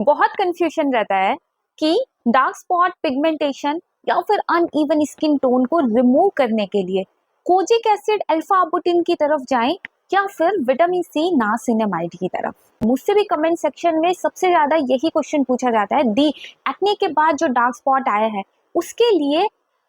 बहुत कंफ्यूजन रहता है कि डार्क स्पॉट, पिगमेंटेशन या फिर अनइवन स्किन टोन को रिमूव करने के लिए कोजिक एसिड, अल्फा अबुटिन की तरफ जाएं या फिर विटामिन सी, नासिनेमाइड की तरफ। मुझसे भी कमेंट सेक्शन में सबसे ज्यादा यही क्वेश्चन पूछा जाता है, दी एक्ने के बाद जो डार्क स्पॉट आया है उसके लिए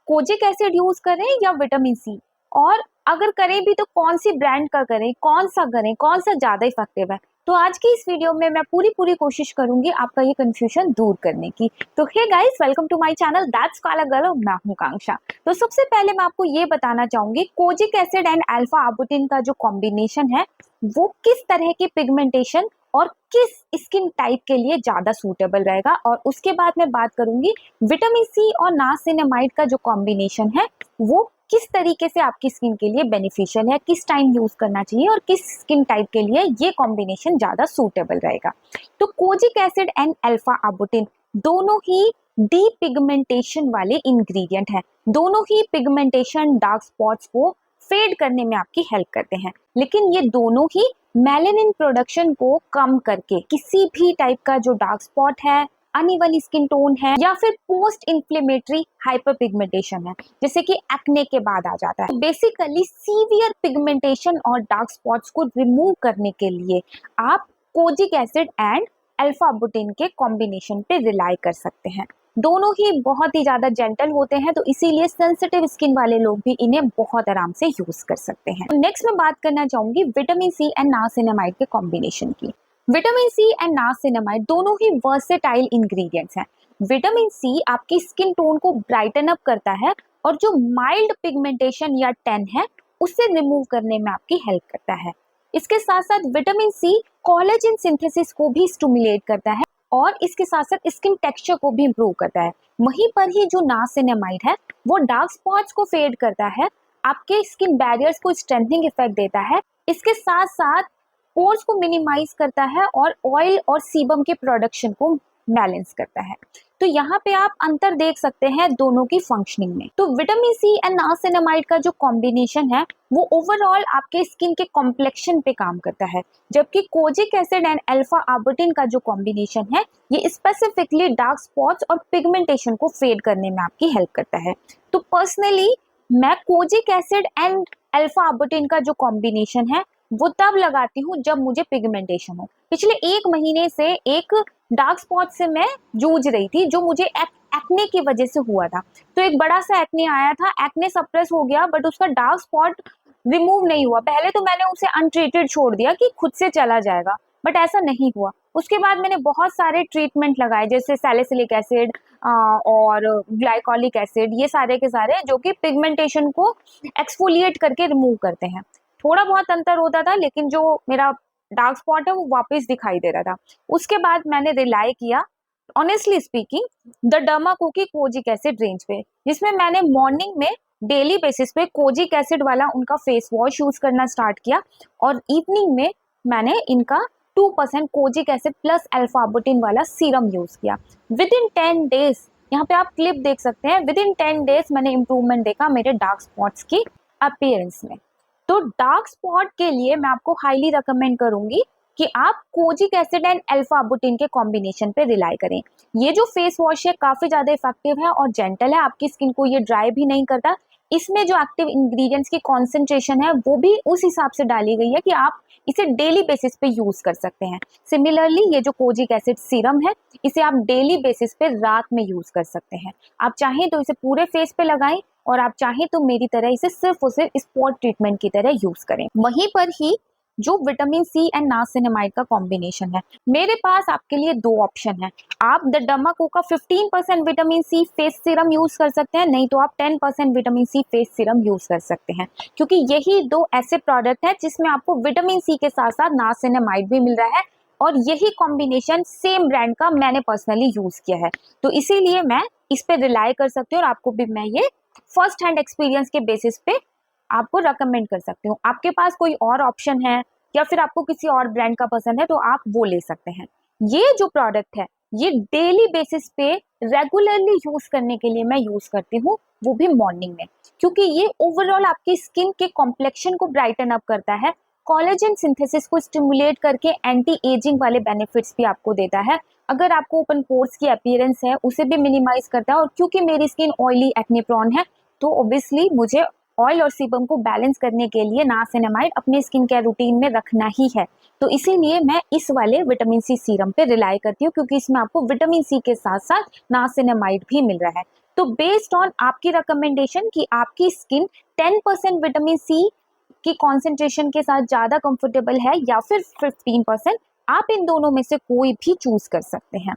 कोजिक एसिड यूज करें या विटामिन सी, और अगर करें भी तो कौन सी ब्रांड का करें, कौन सा ज्यादा इफेक्टिव है। तो आज की इस वीडियो में मैं पूरी कोशिश करूंगी आपका ये कंफ्यूजन दूर करने की। तो hey guys, welcome to my channel that's Kala girl, मैं हूं कांक्षा। तो सबसे पहले मैं आपको ये बताना चाहूंगी कोजिक एसिड एंड अल्फा अबुटिन का जो कॉम्बिनेशन है वो किस तरह की पिगमेंटेशन और किस स्किन टाइप के लिए ज्यादा सूटेबल रहेगा, और उसके बाद मैं बात करूंगी विटामिन सी और नासिनेमाइड का जो कॉम्बिनेशन है वो किस तरीके से आपकी स्किन के लिए बेनिफिशियल है, किस टाइम यूज करना चाहिए और किस स्किन टाइप के लिए ये कॉम्बिनेशन ज्यादा सूटेबल रहेगा। तो कोजिक एसिड एंड अल्फा अबुटिन दोनों ही डीपिगमेंटेशन वाले इंग्रेडिएंट हैं। दोनों ही पिगमेंटेशन, डार्क स्पॉट्स को फेड करने में आपकी हेल्प करते हैं, लेकिन ये दोनों ही मेलानिन प्रोडक्शन को कम करके किसी भी टाइप का जो डार्क स्पॉट है, अनइवन स्किन टोन है या फिर पोस्ट इन्फ्लेमेटरी हाइपर पिगमेंटेशन है, जैसे कि एक्ने के बाद आ जाता है। बेसिकली सीवियर पिगमेंटेशन और डार्क स्पॉट्स को रिमूव करने के लिए आप कोजिक एसिड एंड अल्फा बुटिन के कॉम्बिनेशन पे रिलाई कर सकते हैं। दोनों ही बहुत ही ज्यादा जेंटल होते हैं, तो इसीलिए सेंसिटिव स्किन वाले लोग भी इन्हें बहुत आराम से यूज कर सकते हैं। नेक्स्ट मैं बात करना चाहूंगी विटामिन सी एंड नासिनेमाइड के कॉम्बिनेशन की। विटामिन सी एंड नासिनेमाइड दोनों ही वर्सेटाइल इंग्रेडिएंट्स हैं। विटामिन सी आपकी स्किन टोन को ब्राइटन अप करता है और जो माइल्ड पिगमेंटेशन या टैन है उससे रिमूव करने में आपकी हेल्प करता है। इसके साथ साथ विटामिन सी कोलेजन सिंथेसिस को भी स्टिमुलेट करता है और इसके साथ साथ स्किन टेक्सचर को भी इम्प्रूव करता है। वहीं पर ही जो नासिनेमाइड है वो डार्क स्पॉट्स को फेड करता है, आपके स्किन बैरियर्स को स्ट्रेंथनिंग इफेक्ट देता है। इसके साथ साथ पोर्स को मिनिमाइज करता है और ऑयल और सीबम के प्रोडक्शन को बैलेंस करता है। तो यहाँ पे आप अंतर देख सकते हैं दोनों की फंक्शनिंग में। तो विटामिन सी एंड नासिनेमाइड का जो कॉम्बिनेशन है वो ओवरऑल आपके स्किन के कॉम्प्लेक्शन पे काम करता है, जबकि kojic acid and alpha arbutin का जो कॉम्बिनेशन है ये स्पेसिफिकली डार्क स्पॉट्स और पिगमेंटेशन को फेड करने में आपकी हेल्प करता है। तो पर्सनली मैं kojic acid and alpha arbutin का जो कॉम्बिनेशन है वो तब लगाती हूँ जब मुझे पिगमेंटेशन हो। पिछले 1 महीने से एक डार्क स्पॉट से मैं जूझ रही थी, जो मुझे एक्ने की वजह से हुआ था। तो एक बड़ा सा एक्ने आया था, एक्ने सप्रेस हो गया बट उसका डार्क स्पॉट रिमूव नहीं हुआ। पहले तो मैंने उसे अनट्रीटेड छोड़ दिया कि खुद से चला जाएगा, बट ऐसा नहीं हुआ। उसके बाद मैंने बहुत सारे ट्रीटमेंट लगाए, जैसे सैलिसिलिक एसिड और ग्लाइकोलिक एसिड, ये सारे के सारे जो कि पिगमेंटेशन को एक्सफोलिएट करके रिमूव करते हैं। थोड़ा बहुत अंतर होता था, लेकिन जो मेरा डार्क स्पॉट है वो वापस दिखाई दे रहा था। उसके बाद मैंने रिलाई किया ऑनेस्टली स्पीकिंग द डर्माकोकी कोजिक एसिड रेंज पे, जिसमें मैंने मॉर्निंग में डेली बेसिस पे कोजिक एसिड वाला उनका फेस वॉश यूज करना स्टार्ट किया और इवनिंग में मैंने इनका 2% kojic acid plus alpha arbutin वाला सीरम यूज किया। विद इन 10 डेज, यहाँ पे आप क्लिप देख सकते हैं, विद इन 10 डेज मैंने इंप्रूवमेंट देखा मेरे डार्क स्पॉट्स की अपीयरेंस में। तो डार्क स्पॉट के लिए मैं आपको हाईली रिकमेंड करूंगी कि आप कोजिक एसिड एंड अल्फा बुटिन के कॉम्बिनेशन पे रिलाई करें। ये जो फेस वॉश है काफी ज्यादा इफेक्टिव है और जेंटल है, आपकी स्किन को ये ड्राई भी नहीं करता। इसमें जो एक्टिव इंग्रेडिएंट्स की कॉन्सेंट्रेशन है वो भी उस हिसाब से डाली गई है कि आप इसे डेली बेसिस पे यूज कर सकते हैं। सिमिलरली ये जो कोजिक एसिड सीरम है इसे आप डेली बेसिस पे रात में यूज कर सकते हैं। आप चाहें तो इसे पूरे फेस पे लगाएं और आप चाहें तो मेरी तरह इसे सिर्फ और सिर्फ स्पॉट ट्रीटमेंट की तरह यूज करें। वहीं पर ही जो विटामिन सी एंड नासिनेमाइड का कॉम्बिनेशन है, मेरे पास आपके लिए 2 ऑप्शन है। आप द डर्माकोका 15% vitamin C face serum use कर सकते हैं, नहीं तो आप 10% vitamin C face serum use कर सकते हैं, क्योंकि यही 2 ऐसे प्रोडक्ट है जिसमें आपको विटामिन सी के साथ साथ नासिनेमाइड भी मिल रहा है और यही कॉम्बिनेशन सेम ब्रांड का मैंने पर्सनली यूज किया है। तो इसीलिए मैं इस पे रिलाई कर सकती हूँ और आपको भी मैं ये फर्स्ट हैंड एक्सपीरियंस के बेसिस पे आपको रेकमेंड कर सकती हूँ। आपके पास कोई और ऑप्शन है या फिर आपको किसी और ब्रांड का पसंद है तो आप वो ले सकते हैं। ये जो प्रोडक्ट है ये डेली बेसिस पे रेगुलरली यूज करने के लिए मैं यूज करती हूँ, वो भी मॉर्निंग में, क्योंकि ये ओवरऑल आपकी स्किन के कॉम्प्लेक्शन को ब्राइटन अप करता है, कोलेजन सिंथेसिस को स्टिमुलेट करके एंटी एजिंग वाले बेनिफिट्स भी आपको देता है। अगर आपको ओपन पोर्स की अपीयरेंस है उसे भी मिनिमाइज करता है, और क्योंकि मेरी स्किन ऑयली एक्ने प्रोन है तो ऑब्वियसली मुझे ऑयल और सीबम को बैलेंस करने के लिए नासिनामाइड अपने स्किन केयर रूटीन में रखना ही है। तो इसीलिए मैं इस वाले विटामिन सी सीरम पे रिलाई करती हूँ, क्योंकि इसमें आपको विटामिन सी के साथ साथ नासिनामाइड भी मिल रहा है। तो बेस्ड ऑन आपकी रिकमेंडेशन कि आपकी स्किन 10% विटामिन सी की कॉन्सेंट्रेशन के साथ ज़्यादा कंफर्टेबल है या फिर 15%, आप इन दोनों में से कोई भी चूज कर सकते हैं।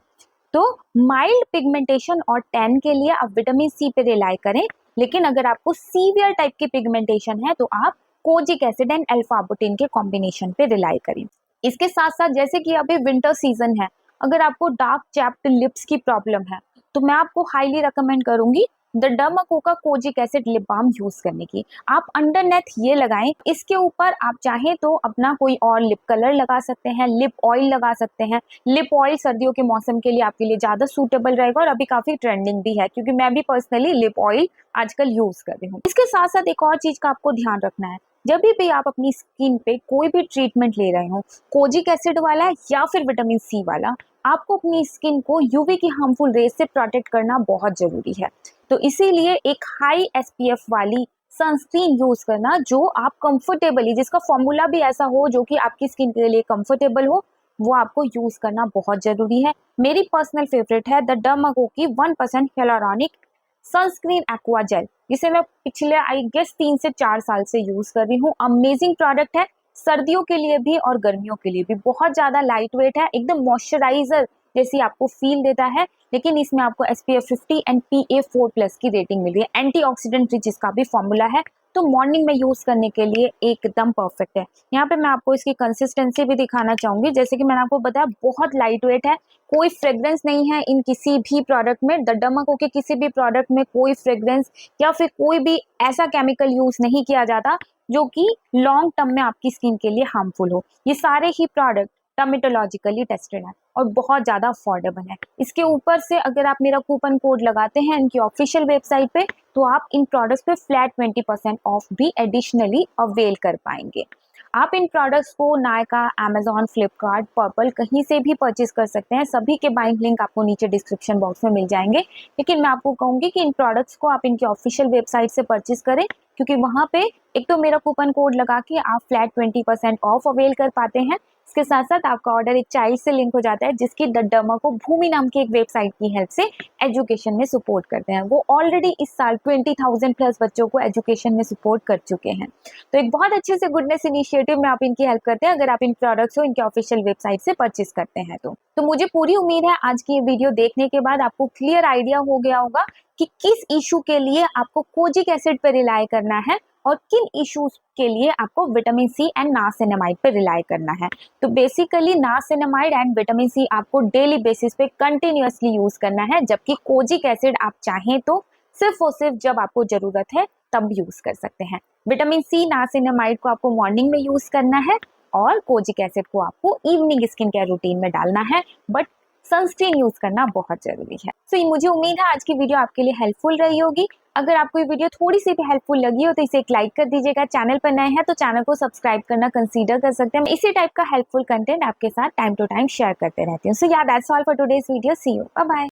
तो माइल्ड पिगमेंटेशन और टैन के लिए आप विटामिन सी पे रिलाई करें, लेकिन अगर आपको सीवियर टाइप की पिगमेंटेशन है तो आप कोजिक एसिड एंड अल्फा बुटिन के कॉम्बिनेशन पे रिलाई करें। इसके साथ साथ जैसे कि अभी विंटर सीजन है, अगर आपको डार्क चैप्ड लिप्स की प्रॉब्लम है तो मैं आपको हाईली रिकमेंड करूंगी द डर्माकोका kojic acid lip balm use करने की। आप अंडरनेथ ये लगाएं, इसके ऊपर आप चाहें तो अपना कोई और लिप कलर लगा सकते हैं, लिप ऑयल लगा सकते हैं। लिप ऑयल सर्दियों के मौसम के लिए आपके लिए ज़्यादा सूटेबल रहेगा और अभी काफ़ी ट्रेंडिंग भी है, क्योंकि मैं भी पर्सनली लिप ऑयल आजकल यूज़ कर रही हूँ। इसके साथ साथ एक और चीज़ का आपको ध्यान रखना है, जब भी आप अपनी स्किन पे कोई भी ट्रीटमेंट ले रहे हो, कोजिक एसिड वाला या फिर विटामिन सी वाला, आपको अपनी स्किन को यूवी की हार्मफुल रेज से प्रोटेक्ट करना बहुत ज़रूरी है। तो इसीलिए एक हाई एसपीएफ वाली सनस्क्रीन यूज करना जो आप कंफर्टेबली, जिसका फॉर्मूला भी ऐसा हो जो कि आपकी स्किन के लिए कंफर्टेबल हो, वो आपको यूज करना बहुत जरूरी है। मेरी पर्सनल फेवरेट है द डर्माको की 1% हियालुरोनिक सनस्क्रीन एक्वा जेल, जिसे मैं पिछले आई गेस 3 से 4 साल से यूज कर रही हूँ। अमेजिंग प्रोडक्ट है, सर्दियों के लिए भी और गर्मियों के लिए भी। बहुत ज्यादा लाइट वेट है, एकदम मॉइस्चराइजर जैसी आपको फील देता है, लेकिन इसमें आपको SPF 50 एंड PA4+ की रेटिंग मिली है। एंटीऑक्सीडेंट रिच इसका भी फॉर्मूला है, तो मॉर्निंग में यूज करने के लिए एकदम परफेक्ट है। यहाँ पे मैं आपको इसकी कंसिस्टेंसी भी दिखाना चाहूंगी। जैसे कि मैंने आपको बताया, बहुत लाइट वेट है, कोई फ्रेग्रेंस नहीं है इन किसी भी प्रोडक्ट में। द डर्माको के किसी भी प्रोडक्ट में कोई फ्रेग्रेंस या फिर कोई भी ऐसा केमिकल यूज नहीं किया जाता जो कि लॉन्ग टर्म में आपकी स्किन के लिए हार्मफुल हो। ये सारे ही प्रोडक्ट डर्मेटोलॉजिकली टेस्टेड है और बहुत ज़्यादा अफोर्डेबल है। इसके ऊपर से अगर आप मेरा कूपन कोड लगाते हैं इनकी ऑफिशियल वेबसाइट पे, तो आप इन प्रोडक्ट्स पे फ्लैट 20% ऑफ भी एडिशनली अवेल कर पाएंगे। आप इन प्रोडक्ट्स को नायका, अमेजॉन, फ्लिपकार्ट, पर्पल कहीं से भी परचेज कर सकते हैं। सभी के बाइंग लिंक आपको नीचे डिस्क्रिप्शन बॉक्स में मिल जाएंगे, लेकिन मैं आपको कहूँगी कि इन प्रोडक्ट्स को आप इनकी ऑफिशियल वेबसाइट से परचेज करें, क्योंकि वहाँ पे एक तो मेरा कूपन कोड लगा के आप फ्लैट 20% ऑफ अवेल कर पाते हैं। इसके साथ साथ आपका ऑर्डर एक चाइल्ड से लिंक हो जाता है, जिसकी द डर्माको भूमि नाम की एक वेबसाइट की हेल्प से एजुकेशन में सपोर्ट करते हैं। वो ऑलरेडी इस साल 20,000+ बच्चों को एजुकेशन में सपोर्ट कर चुके हैं। तो एक बहुत अच्छे से गुडनेस इनिशिएटिव में आप इनकी हेल्प करते हैं अगर आप इन प्रोडक्ट्स को इनके ऑफिशियल वेबसाइट से परचेज करते हैं। तो मुझे पूरी उम्मीद है आज की ये वीडियो देखने के बाद आपको क्लियर आइडिया हो गया होगा कि किस इशू के लिए आपको कोजिक एसिड पर रिलाई करना है और किन इश्यूज के लिए आपको विटामिन सी एंड नासिनामाइड पे रिलाई करना है। तो बेसिकली नासिनामाइड एंड विटामिन सी आपको डेली बेसिस पे कंटिन्यूअसली यूज करना है, जबकि कोजिक एसिड आप चाहें तो सिर्फ और सिर्फ जब आपको जरूरत है तब यूज कर सकते हैं। विटामिन सी, नासिनामाइड को आपको मॉर्निंग में यूज करना है और कोजिक एसिड को आपको इवनिंग स्किन केयर रूटीन में डालना है, बट सनस्क्रीन यूज करना बहुत जरूरी है। तो मुझे उम्मीद है आज की वीडियो आपके लिए हेल्पफुल रही होगी। अगर आपको ये वीडियो थोड़ी सी भी हेल्पफुल लगी हो तो इसे एक लाइक कर दीजिएगा। चैनल पर नए हैं तो चैनल को सब्सक्राइब करना कंसीडर कर सकते हैं। इसी टाइप का हेल्पफुल कंटेंट आपके साथ टाइम टू टाइम शेयर करते रहती हूँ। So yeah that's all for today's video. See you, bye bye.